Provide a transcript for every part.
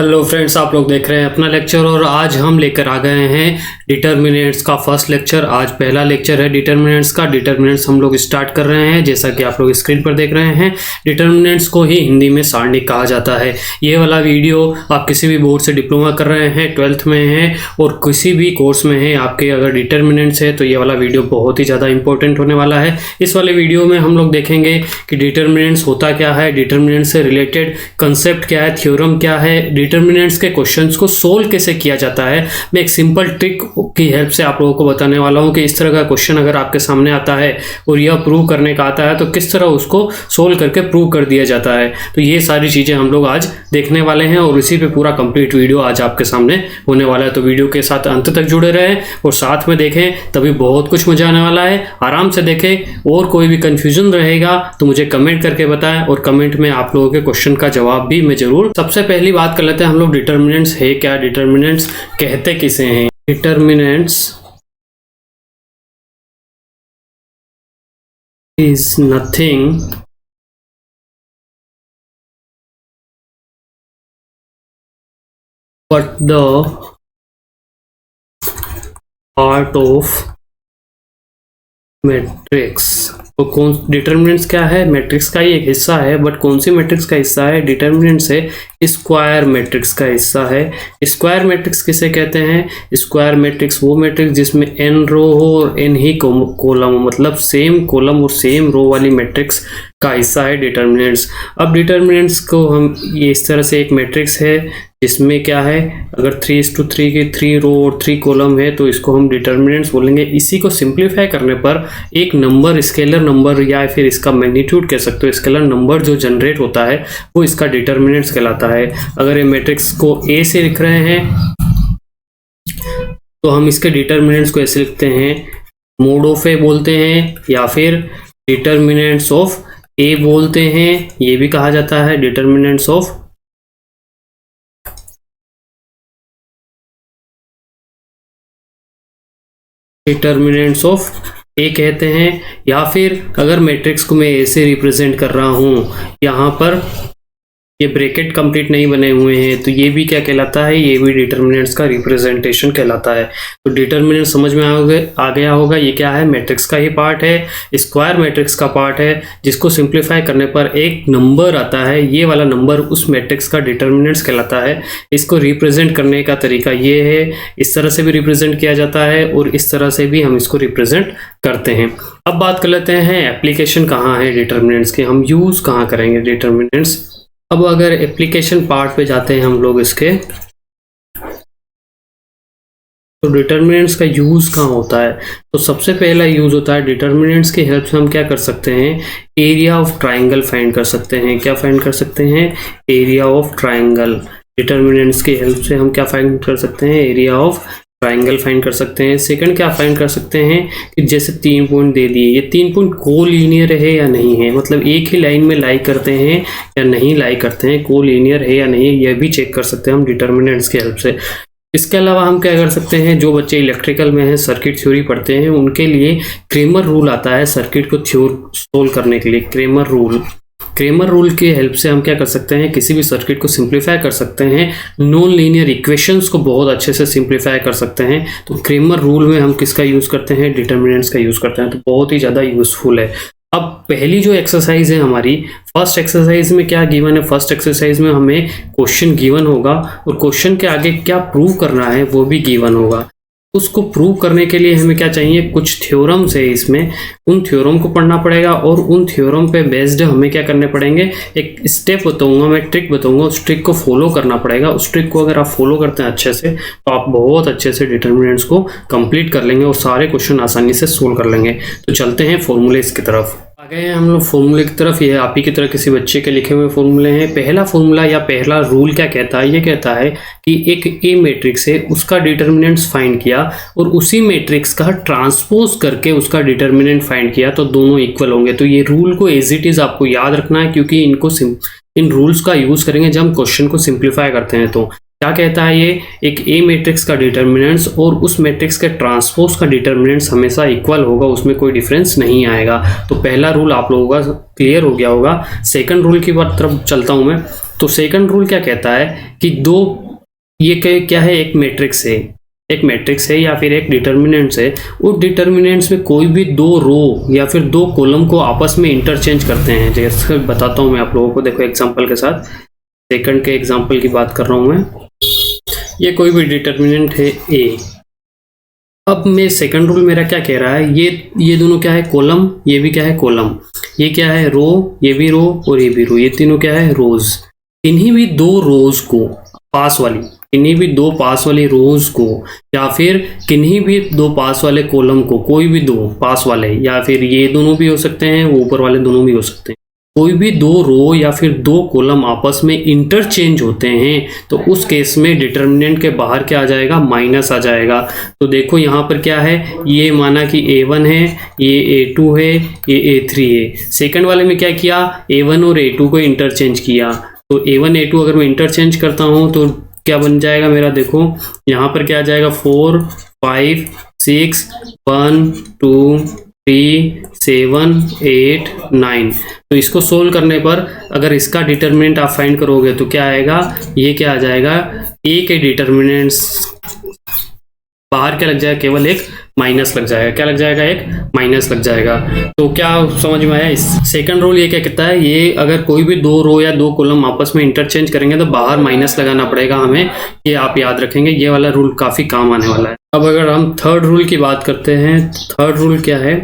Hello friends, आप लोग देख रहे हैं अपना लेक्चर और आज हम लेकर आ गए हैं डिटर्मिनेंट्स का फर्स्ट लेक्चर। आज पहला लेक्चर है डिटर्मिनेंट्स का। डिटर्मिनेंट्स हम लोग स्टार्ट कर रहे हैं। जैसा कि आप लोग स्क्रीन पर देख रहे हैं, डिटर्मिनेंट्स को ही हिंदी में सारणिक कहा जाता है। ये वाला वीडियो आप किसी भी बोर्ड से डिप्लोमा कर रहे हैं, 12th में हैं और किसी भी कोर्स में हैं, आपके अगर डिटर्मिनेंट्स है तो ये वाला वीडियो बहुत ही ज़्यादा इंपॉर्टेंट होने वाला है। इस वाले वीडियो में हम लोग देखेंगे कि डिटर्मिनेंट्स होता क्या है, डिटर्मिनेंट्स से रिलेटेड कंसेप्ट क्या है, थ्योरम क्या है, डिटर्मिनेंट्स के क्वेश्चंस को सोल्व कैसे किया जाता है। मैं एक सिंपल ट्रिक की हेल्प से आप लोगों को बताने वाला हूं कि इस तरह का क्वेश्चन अगर आपके सामने आता है और यह प्रूव करने का आता है तो किस तरह उसको सोल्व करके प्रूव कर दिया जाता है। तो ये सारी चीज़ें हम लोग आज देखने वाले हैं और इसी पे पूरा कंप्लीट वीडियो आज आपके सामने होने वाला है। तो वीडियो के साथ अंत तक जुड़े रहें और साथ में देखें, तभी बहुत कुछ मजा आने वाला है। आराम से देखें और कोई भी कंफ्यूजन रहेगा तो मुझे कमेंट करके बताएं और कमेंट में आप लोगों के क्वेश्चन का जवाब भी मैं जरूर। सबसे पहली बात कर लेते हैं हम लोग डिटर्मिनेंट्स है क्या, डिटर्मिनेंट्स कहते किसे हैं। Determinants is nothing but the part of matrix. तो कौन डिटर्मिनेंट्स क्या है? मैट्रिक्स का ही एक हिस्सा है, बट कौन सी मैट्रिक्स का हिस्सा है? डिटर्मिनेंट्स है स्क्वायर मैट्रिक्स का हिस्सा है। स्क्वायर मैट्रिक्स किसे कहते हैं? स्क्वायर मैट्रिक्स वो मैट्रिक्स जिसमें n रो हो और n ही कॉलम हो, मतलब सेम कॉलम और सेम रो वाली मैट्रिक्स का हिस्सा है डिटर्मिनेंट्स। अब डिटर्मिनेंट्स को हम ये इस तरह से एक मैट्रिक्स है जिसमें क्या है, अगर 3:3 की 3 रो और 3 कॉलम है तो इसको हम डिटर्मिनेंट्स बोलेंगे। इसी को सिंप्लीफाई करने पर एक नंबर, स्केलर नंबर या फिर इसका मैग्नीट्यूड कह सकते हो, स्केलर नंबर जो जनरेट होता है वो इसका डिटर्मिनेंट्स कहलाता है। अगर ये मैट्रिक्स को ए से लिख रहे हैं तो हम इसके डिटर्मिनेंट्स को ऐसे लिखते हैं, मोड ऑफ ए बोलते हैं या फिर डिटर्मिनेंट्स ऑफ ए बोलते हैं। ये भी कहा जाता है डिटर्मिनेंट्स ऑफ ए कहते हैं। या फिर अगर मैट्रिक्स को मैं ऐसे रिप्रेजेंट कर रहा हूं, यहाँ पर ये ब्रैकेट कंप्लीट नहीं बने हुए हैं तो ये भी क्या कहलाता है? ये भी डिटर्मिनेंट्स का रिप्रेजेंटेशन कहलाता है। तो डिटर्मिनेंट समझ में आ गया होगा। ये क्या है? मैट्रिक्स का ही पार्ट है, स्क्वायर मैट्रिक्स का पार्ट है, जिसको सिंप्लीफाई करने पर एक नंबर आता है। ये वाला नंबर उस मैट्रिक्स का डिटर्मिनेंट्स कहलाता है। इसको रिप्रेजेंट करने का तरीका ये है, इस तरह से भी रिप्रेजेंट किया जाता है और इस तरह से भी हम इसको रिप्रेजेंट करते हैं। अब बात कर लेते हैं एप्लीकेशन कहाँ है डिटर्मिनेंट्स के, हम यूज कहाँ करेंगे डिटर्मिनेंट्स। अब अगर एप्लीकेशन पार्ट पे जाते हैं हम लोग इसके, तो डिटर्मिनेंट्स का यूज कहाँ होता है? तो सबसे पहला यूज होता है डिटर्मिनेंट्स की हेल्प से हम क्या कर सकते हैं, एरिया ऑफ ट्राइंगल फाइंड कर सकते हैं। क्या फाइंड कर सकते हैं? Area of triangle. डिटर्मिनेंट्स की हेल्प से हम क्या फाइंड कर सकते हैं? एरिया ऑफ ट्राइंगल फाइंड कर सकते हैं। सेकंड क्या फाइंड कर सकते हैं कि जैसे 3 पॉइंट दे दिए, ये 3 पॉइंट कोलिनियर है या नहीं है, मतलब एक ही लाइन में लाई करते हैं या नहीं लाई करते हैं, कोलिनियर है या नहीं है, यह भी चेक कर सकते हैं हम डिटर्मिनेंट्स की हेल्प से। इसके अलावा हम क्या कर सकते हैं, जो बच्चे इलेक्ट्रिकल में हैं, सर्किट थ्योरी पढ़ते हैं, उनके लिए क्रेमर रूल आता है सर्किट को सोल्व करने के लिए। क्रेमर रूल की हेल्प से हम क्या कर सकते हैं, किसी भी सर्किट को सिंप्लीफाई कर सकते हैं, नॉन लीनियर इक्वेशंस को बहुत अच्छे से सिंप्लीफाई कर सकते हैं। तो क्रेमर रूल में हम किसका यूज करते हैं? डिटर्मिनेंट्स का यूज करते हैं। तो बहुत ही ज़्यादा यूजफुल है। अब पहली जो एक्सरसाइज है हमारी, फर्स्ट एक्सरसाइज में क्या गिवन है? फर्स्ट एक्सरसाइज में हमें क्वेश्चन गिवन होगा और क्वेश्चन के आगे क्या प्रूव करना है वो भी गिवन होगा। उसको प्रूव करने के लिए हमें क्या चाहिए? कुछ थ्योरम्स है इसमें, उन थ्योरम को पढ़ना पड़ेगा और उन थ्योरम पे बेस्ड हमें क्या करने पड़ेंगे, एक स्टेप बताऊंगा मैं, ट्रिक बताऊंगा, उस ट्रिक को फॉलो करना पड़ेगा। उस ट्रिक को अगर आप फॉलो करते हैं अच्छे से तो आप बहुत अच्छे से डिटर्मिनेंट्स को कंप्लीट कर लेंगे और सारे क्वेश्चन आसानी से सोल्व कर लेंगे। तो चलते हैं फॉर्मूलेस की तरफ। आ गए हैं हम लोग फॉर्मूले की तरफ। ये आप ही की तरह किसी बच्चे के लिखे हुए फॉर्मूले हैं। पहला फॉर्मूला या पहला रूल क्या कहता है? ये कहता है कि एक ए मैट्रिक्स है, उसका डिटर्मिनेंट्स फाइंड किया और उसी मैट्रिक्स का ट्रांसपोज करके उसका डिटर्मिनेंट फाइंड किया तो दोनों इक्वल होंगे। तो ये रूल को एज इट इज आपको याद रखना है, क्योंकि इन रूल्स का यूज करेंगे जब हम क्वेश्चन को सिंप्लीफाई करते हैं। तो क्या कहता है ये, एक ए मैट्रिक्स का डिटर्मिनेंट्स और उस मैट्रिक्स के ट्रांसपोज का डिटर्मिनेंट्स हमेशा इक्वल होगा, उसमें कोई डिफरेंस नहीं आएगा। तो पहला रूल आप लोगों का क्लियर हो गया होगा। सेकंड रूल की तरफ चलता हूं मैं। तो सेकंड रूल क्या कहता है कि दो, ये क्या है, एक मैट्रिक्स है या फिर एक डिटर्मिनेंट्स है, उस डिटर्मिनेंट्स में कोई भी दो रो या फिर दो कॉलम को आपस में इंटरचेंज करते हैं। जैसे बताता हूं मैं आप लोगों को, देखो एग्जांपल के साथ, सेकंड के एग्जांपल की बात कर रहा हूं मैं। ये कोई भी डिटर्मिनेंट है ए। अब मैं सेकंड रूल मेरा क्या कह रहा है, ये दोनों क्या है, कॉलम, ये भी क्या है कॉलम, ये क्या है रो, ये भी रो और ये भी रो, ये तीनों क्या है रोज। इन्हीं भी दो रोज को किन्हीं भी दो पास वाली रोज को या फिर किन्हीं भी दो पास वाले कॉलम को, कोई भी दो पास वाले, या फिर ये दोनों भी हो सकते हैं, वो ऊपर वाले दोनों भी हो सकते हैं, कोई भी दो रो या फिर दो कॉलम आपस में इंटरचेंज होते हैं तो उस केस में डिटर्मिनेंट के बाहर क्या आ जाएगा, माइनस आ जाएगा। तो देखो यहाँ पर क्या है, ये माना कि A1 है, ये A2 है, ये A3 है। सेकंड वाले में क्या किया, A1 और A2 को इंटरचेंज किया। तो A1 A2 अगर मैं इंटरचेंज करता हूँ तो क्या बन जाएगा मेरा, देखो यहाँ पर क्या आ जाएगा, 4 5 6 1 2 3 7 8 9। तो इसको सोल्व करने पर अगर इसका डिटर्मिनेंट आप फाइंड करोगे तो क्या आएगा, ये क्या आ जाएगा, ए के डिटर्मिनेंट्स बाहर क्या लग जाएगा, केवल एक माइनस लग जाएगा। क्या लग जाएगा, एक माइनस लग जाएगा। तो क्या समझ में आया। इस सेकंड रूल ये क्या कहता है, ये अगर कोई भी दो रो या दो कॉलम आपस में इंटरचेंज करेंगे तो बाहर माइनस लगाना पड़ेगा हमें, ये आप याद रखेंगे। ये वाला रूल काफी काम आने वाला है। अब अगर हम थर्ड रूल की बात करते हैं, थर्ड रूल क्या है,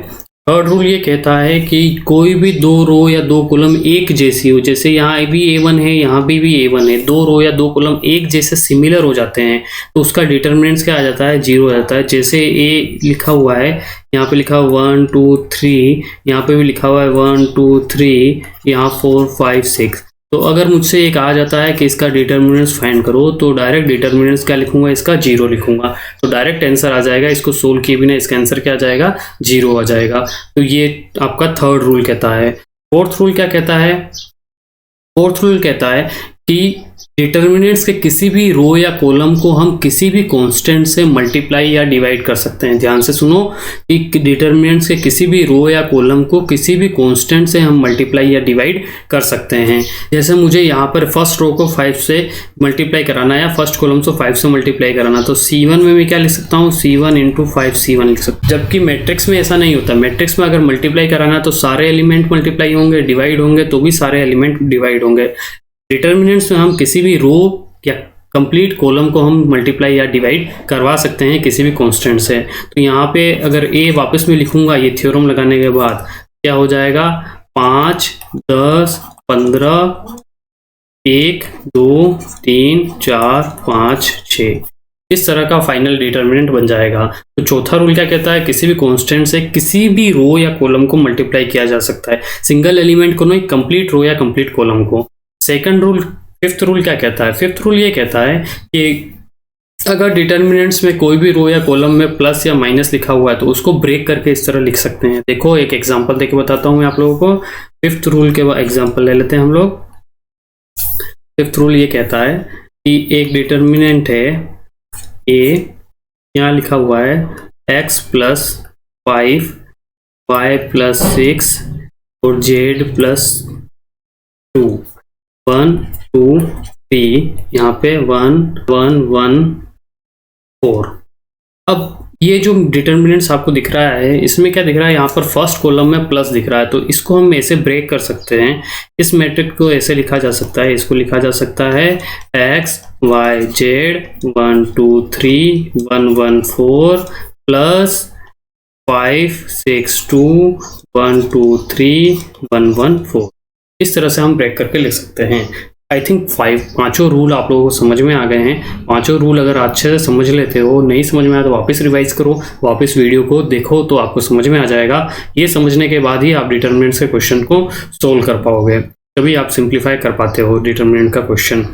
थर्ड रूल ये कहता है कि कोई भी दो रो या दो कॉलम एक जैसी हो, जैसे यहाँ भी A1 है, यहाँ भी A1 है, दो रो या दो कॉलम एक जैसे सिमिलर हो जाते हैं तो उसका डिटर्मिनेंट्स क्या आ जाता है, 0 आ जाता है। जैसे A लिखा हुआ है, यहाँ पे लिखा हुआ 1 2 3, यहाँ पे भी लिखा हुआ है 1 2 3, यहाँ 4 5 6। तो अगर मुझसे एक आ जाता है कि इसका डिटर्मिनेंट्स फाइंड करो तो डायरेक्ट डिटर्मिनेंट्स क्या लिखूंगा, इसका 0 लिखूंगा, तो डायरेक्ट आंसर आ जाएगा। इसको सोल्व किए बिना इसका आंसर क्या आ जाएगा, 0 आ जाएगा। तो ये आपका थर्ड रूल कहता है। फोर्थ रूल क्या कहता है, फोर्थ रूल कहता है कि डिटर्मिनेंट्स के किसी भी रो या कॉलम को हम किसी भी कांस्टेंट से मल्टीप्लाई या डिवाइड कर सकते हैं। ध्यान से सुनो कि डिटर्मिनेंट्स के किसी भी रो या कॉलम को किसी भी कांस्टेंट से हम मल्टीप्लाई या डिवाइड कर सकते हैं। जैसे मुझे यहाँ पर फर्स्ट रो को 5 से मल्टीप्लाई कराना है या फर्स्ट कॉलम को 5 से मल्टीप्लाई कराना, तो C1 में मैं क्या लिख सकता हूँ, C1 इंटू 5 C1 लिख सकता हूँ। जबकि मैट्रिक्स में ऐसा नहीं होता। मैट्रिक्स में अगर मल्टीप्लाई कराना तो सारे एलिमेंट मल्टीप्लाई होंगे, डिवाइड होंगे तो भी सारे एलिमेंट डिवाइड होंगे। डिटर्मिनेंट्स में हम किसी भी रो या कंप्लीट कॉलम को हम मल्टीप्लाई या डिवाइड करवा सकते हैं किसी भी कांस्टेंट से। तो यहाँ पे अगर A वापस में लिखूंगा, ये थ्योरम लगाने के बाद क्या हो जाएगा, 5 10 15 1 2 3 4 5 6, इस तरह का फाइनल डिटर्मिनेंट बन जाएगा। तो चौथा रूल क्या कहता है, किसी भी कांस्टेंट से किसी भी रो या कॉलम को मल्टीप्लाई किया जा सकता है, सिंगल एलिमेंट को नहीं, कंप्लीट रो या कंप्लीट कॉलम को। सेकंड रूल, फिफ्थ रूल क्या कहता है, फिफ्थ रूल ये कहता है कि अगर डिटर्मिनेंट्स में कोई भी रो या कॉलम में प्लस या माइनस लिखा हुआ है तो उसको ब्रेक करके इस तरह लिख सकते हैं। देखो एक एग्जांपल देके बताता हूं मैं आप लोगों को। फिफ्थ रूल के एग्जांपल ले लेते हैं हम लोग। फिफ्थ रूल ये कहता है कि एक डिटर्मिनेंट है A, यहाँ लिखा हुआ है x प्लस 5 y प्लस 6 और z प्लस 2, 1 2 3, यहाँ पे 1 1 1 4। अब ये जो डिटर्मिनेंट्स आपको दिख रहा है, इसमें क्या दिख रहा है, यहाँ पर फर्स्ट कॉलम में प्लस दिख रहा है, तो इसको हम ऐसे ब्रेक कर सकते हैं। इस मैट्रिक्स को ऐसे लिखा जा सकता है, इसको लिखा जा सकता है x y z 1 2 3 1 1 4 प्लस 5 6 2 1 2 3 1 1 4। इस तरह से हम ब्रेक करके लिख सकते हैं। आई थिंक पांचों रूल आप लोगों को समझ में आ गए हैं। पांचों रूल अगर अच्छे से समझ लेते हो, नहीं समझ में आया तो वापस रिवाइज करो, वापस वीडियो को देखो तो आपको समझ में आ जाएगा। ये समझने के बाद ही आप डिटर्मिनेंट्स के क्वेश्चन को सोल्व कर पाओगे, तभी आप सिंप्लीफाई कर पाते हो डिटर्मिनेंट का क्वेश्चन।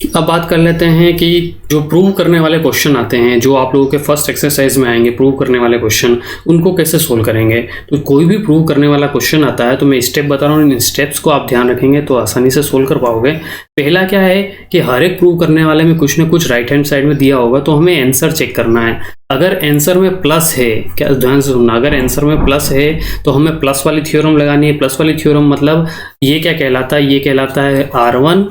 अब बात कर लेते हैं कि जो प्रूव करने वाले क्वेश्चन आते हैं, जो आप लोगों के फर्स्ट एक्सरसाइज में आएंगे प्रूव करने वाले क्वेश्चन, उनको कैसे सोल्व करेंगे। तो कोई भी प्रूव करने वाला क्वेश्चन आता है तो मैं स्टेप बता रहा हूँ, इन स्टेप्स को आप ध्यान रखेंगे तो आसानी से सोल्व कर पाओगे। पहला क्या है कि हर एक प्रूव करने वाले में कुछ ना कुछ राइट हैंड साइड में दिया होगा, तो हमें आंसर चेक करना है। अगर आंसर में प्लस है, क्या ध्यान से सुनना, अगर आंसर में प्लस है तो हमें प्लस वाली थ्योरम लगानी है। प्लस वाली थ्योरम मतलब ये क्या कहलाता है, ये कहलाता है R1,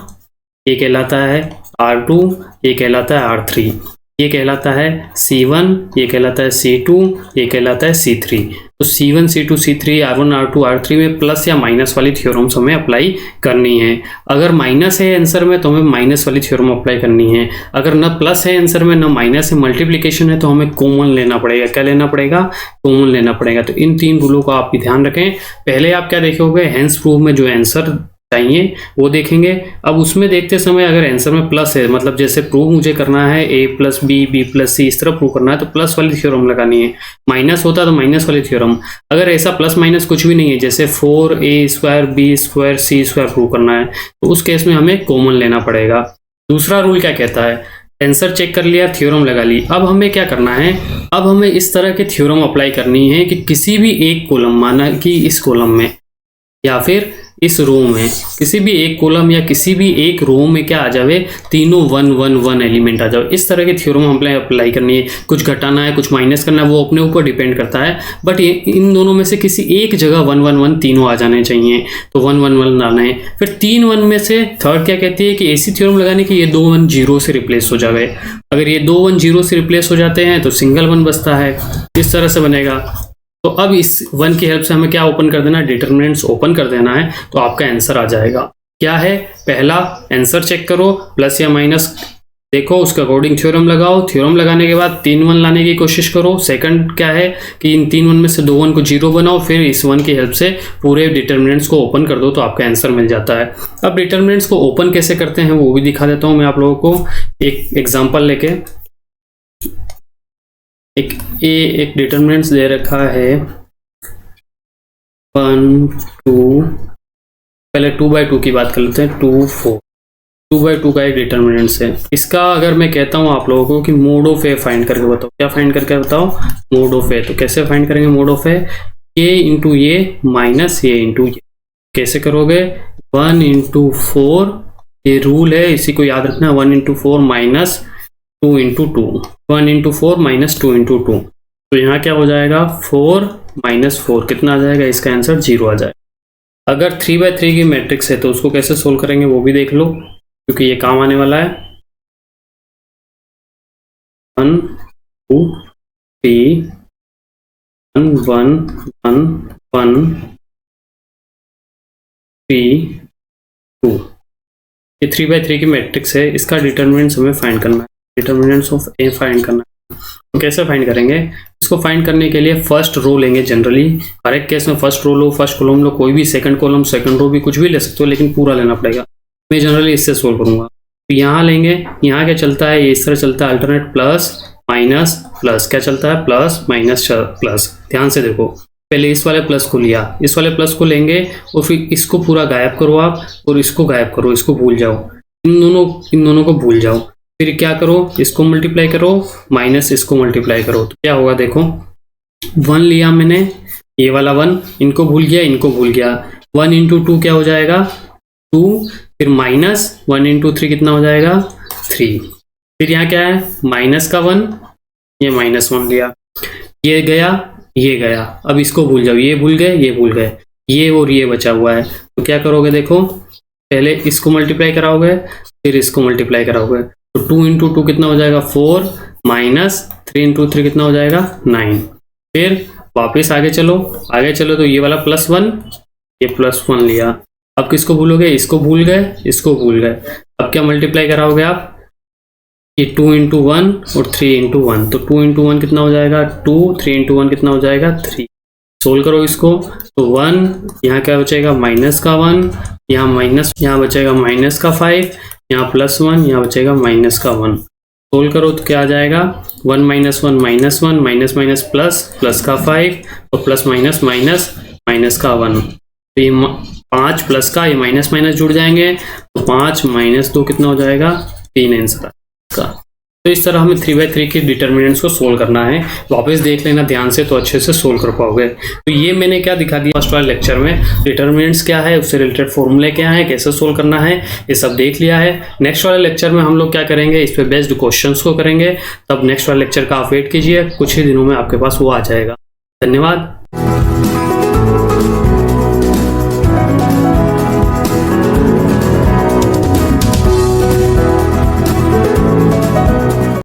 ये कहलाता है R2, ये कहलाता है R3, ये कहलाता है C1, ये कहलाता है C2, ये कहलाता है C3। तो C1, C2, C3, R1, R2, R3 में प्लस या माइनस वाली थ्योरम्स हमें अप्लाई करनी है। अगर माइनस है आंसर में तो हमें माइनस वाली थ्योरम अप्लाई करनी है। अगर न प्लस है आंसर में न माइनस है, मल्टीप्लिकेशन है, तो हमें कॉमन लेना पड़ेगा। क्या लेना पड़ेगा? कॉमन लेना पड़ेगा। तो इन 3 रूलों को आप भी ध्यान रखें। पहले आप क्या देखोगे, हेंस प्रूफ में जो आंसर चाहिए वो देखेंगे। अब उसमें देखते समय अगर आंसर में प्लस है, मतलब जैसे प्रूव मुझे करना है a plus B, B plus C, इस तरह प्रूव करना है तो प्लस वाली थ्योरम लगानी है। माइनस होता तो माइनस वाली थ्योरम। अगर ऐसा प्लस माइनस कुछ भी नहीं है, जैसे 4a² b² c² प्रूव करना है, तो उस केस में हमें कॉमन लेना पड़ेगा। दूसरा रूल क्या कहता है, आंसर चेक कर लिया, थ्योरम लगा ली। अब हमें क्या करना है, अब हमें इस तरह की थ्योरम अप्लाई करनी है कि किसी भी एक कॉलम, माना कि इस कॉलम में या फिर इस रो में, किसी भी एक कॉलम या किसी भी एक रो में क्या आ जावे, तीनों 1 1 1 एलिमेंट आ जावे। इस तरह की थ्योरम हमें अप्लाई करनी है। कुछ घटाना है, कुछ माइनस करना है, वो अपने ऊपर डिपेंड करता है। बट इन दोनों में से किसी एक जगह 1 1 1 तीनों आ जाने चाहिए, तो 1 1 1 लाना है। फिर 3 1 में से थर्ड क्या कहती है कि ऐसी थ्योरम लगाने की ये 2 1 0 से रिप्लेस हो जावे। अगर ये 2 1 0 से रिप्लेस हो जाते हैं तो सिंगल 1 बचता है। इस तरह से बनेगा। तो अब इस 1 की हेल्प से हमें क्या ओपन कर देना है, डिटरमिनेंट्स ओपन कर देना है, तो आपका आंसर आ जाएगा। क्या है, पहला आंसर चेक करो, प्लस या माइनस देखो, उसके अकॉर्डिंग थ्योरम लगाओ। थ्योरम लगाने के बाद 3 1 लाने की कोशिश करो। सेकंड क्या है कि इन 3 1 में से 2 1 को 0 बनाओ, फिर इस 1 की हेल्प से पूरे डिटरमिनेंट्स को ओपन कर दो, तो आपका आंसर मिल जाता है। अब डिटरमिनेंट्स को ओपन कैसे करते हैं वो भी दिखा देता हूँ मैं आप लोगों को, एक एग्जाम्पल लेके। एक डिटरमिनेंट्स दे रखा है 1 2, पहले 2/2 की बात कर लेते हैं, 2 4। 2/2 का एक डिटरमिनेंट्स है। इसका अगर मैं कहता हूँ आप लोगों को कि मोड ऑफ ए फाइंड करके बताओ, क्या फाइंड करके बताओ, मोड ऑफ ए। तो कैसे फाइंड करेंगे mode of A, a into ये माइनस a इंटू ये। कैसे करोगे, 1 इंटू 4, ये रूल है, इसी को याद रखना, 1 into 4 minus 2 into 2, 1 into 4 minus 2 into 2। तो यहाँ क्या हो जाएगा, 4 माइनस 4 कितना आ जाएगा, इसका आंसर 0 आ जाएगा। अगर 3/3 की मैट्रिक्स है तो उसको कैसे सोल्व करेंगे वो भी देख लो, क्योंकि ये काम आने वाला है। 1 2 3 1 1 1 1 3 2, ये 3/3 की मैट्रिक्स है। इसका डिटरमिनेंट्स हमें फाइंड करना है, डिटरमिनेंट्स ऑफ ए फाइंड करना है। तो कैसे फाइंड करेंगे, इसको फाइंड करने के लिए फर्स्ट रो लेंगे। जनरली हर एक केस में फर्स्ट रो लो, फर्स्ट कॉलम लो, कोई भी सेकंड कॉलम, सेकंड रो भी कुछ भी ले सकते हो, लेकिन पूरा लेना पड़ेगा। मैं जनरली इससे सोल्व करूंगा। तो यहाँ लेंगे, यहाँ क्या चलता है, ये इस तरह चलता है, अल्टरनेट प्लस माइनस प्लस, क्या चलता है, प्लस माइनस प्लस। ध्यान से देखो, पहले इस वाले प्लस को लिया, इस वाले प्लस को लेंगे और फिर इसको पूरा गायब करो आप, और इसको गायब करो, इसको भूल जाओ, इन दोनों को भूल जाओ। फिर क्या करो, इसको मल्टीप्लाई करो, माइनस इसको मल्टीप्लाई करो, तो क्या होगा देखो, 1 लिया मैंने, ये वाला 1, इनको भूल गया, इनको भूल गया। 1 इंटू 2 क्या हो जाएगा, 2, फिर माइनस 1 इंटू 3 कितना हो जाएगा, 3। फिर यहाँ क्या है, माइनस का 1, ये माइनस 1 लिया, ये गया, ये गया। अब इसको भूल जाओ, ये भूल गए, ये भूल गए, ये और ये बचा हुआ है। तो क्या करोगे देखो, पहले इसको मल्टीप्लाई कराओगे, फिर इसको मल्टीप्लाई कराओगे, तो 2 इंटू 2 कितना हो जाएगा, 4, माइनस 3 इंटू 3 कितना हो जाएगा, 9। फिर वापस आगे चलो, तो ये वाला +1, ये +1 लिया। अब किसको भूलोगे, इसको भूल गए, इसको भूल गए। अब क्या मल्टीप्लाई कराओगे आप, ये 2 इंटू 1 और 3 इंटू 1, तो 2 इंटू 1 कितना हो जाएगा 2, 3 इंटू 1 कितना हो जाएगा 3। सोल्व करो इसको, तो 1, यहाँ क्या बचेगा, माइनस का 1, यहाँ माइनस, यहाँ बचेगा माइनस का 5, यहाँ +1, यहाँ बचेगा माइनस का 1। सोल्व करो तो क्या आ जाएगा, 1 minus 1 minus 1, minus minus plus, plus का 5 और प्लस माइनस माइनस, माइनस का 1। तो ये 5 प्लस का ये माइनस माइनस जुड़ जाएंगे, तो 5 माइनस 2 कितना हो जाएगा 3 आंसर का। तो इस तरह हमें 3/3 के डिटर्मिनेंट्स को सोल्व करना है। वापस देख लेना ध्यान से तो अच्छे से सोल्व कर पाओगे। तो ये मैंने क्या दिखा दिया फर्स्ट वाले लेक्चर में, डिटर्मिनेंट्स क्या है, उससे रिलेटेड फॉर्मूले क्या है, कैसे सोल्व करना है, ये सब देख लिया है। नेक्स्ट वाले लेक्चर में हम लोग क्या करेंगे, इस पे बेस्ड क्वेश्चंस को करेंगे। तब नेक्स्ट वाले लेक्चर का आप वेट कीजिए, कुछ ही दिनों में आपके पास वो आ जाएगा। धन्यवाद।